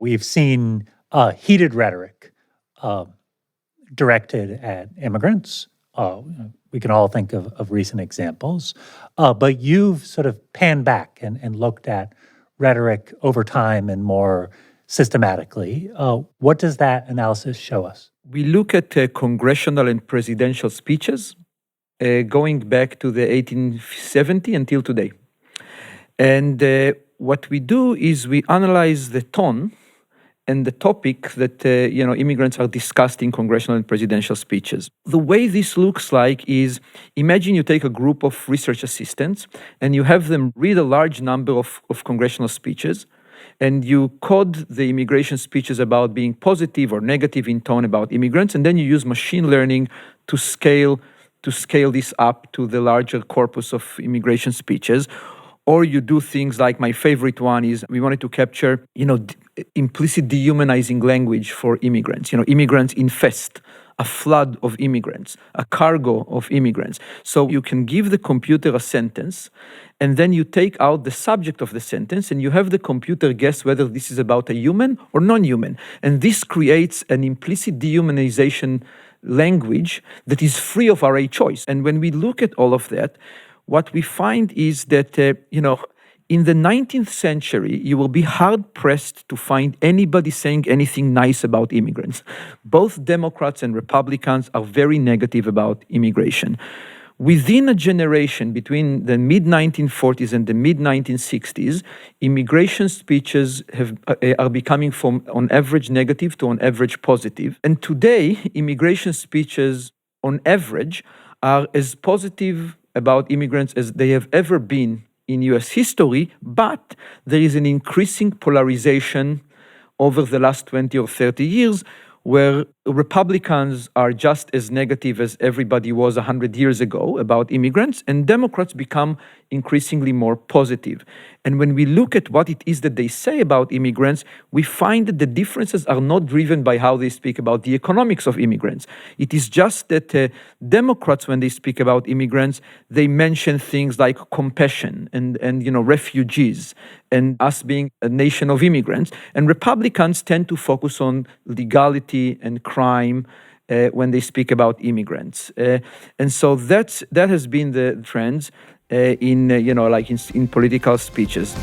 We've seen heated rhetoric directed at immigrants. We can all think of recent examples. But you've sort of panned back and looked at rhetoric over time and more systematically. What does that analysis show us? We look at congressional and presidential speeches going back to the 1870 until today. And what we do is we analyze the tone and the topic that immigrants are discussed in congressional and presidential speeches. The way this looks like is, imagine you take a group of research assistants and you have them read a large number of congressional speeches, and you code the immigration speeches about being positive or negative in tone about immigrants, and then you use machine learning to scale this up to the larger corpus of immigration speeches. Or you do things like, my favorite one is, we wanted to capture, implicit dehumanizing language for immigrants. Immigrants infest a flood of immigrants, a cargo of immigrants. So you can give the computer a sentence, and then you take out the subject of the sentence, and you have the computer guess whether this is about a human or non-human. And this creates an implicit dehumanization language that is free of RA choice. And when we look at all of that, what we find is that, in the 19th century, you will be hard-pressed to find anybody saying anything nice about immigrants. Both Democrats and Republicans are very negative about immigration. Within a generation, between the mid-1940s and the mid-1960s, immigration speeches are becoming from on average negative to on average positive. And today, immigration speeches on average are as positive about immigrants as they have ever been in US history, but there is an increasing polarization over the last 20 or 30 years where Republicans are just as negative as everybody was 100 years ago about immigrants, and Democrats become increasingly more positive. And when we look at what it is that they say about immigrants, we find that the differences are not driven by how they speak about the economics of immigrants. It is just that Democrats, when they speak about immigrants, they mention things like compassion and refugees and us being a nation of immigrants. And Republicans tend to focus on legality and crime when they speak about immigrants. And so that has been the trends in political speeches.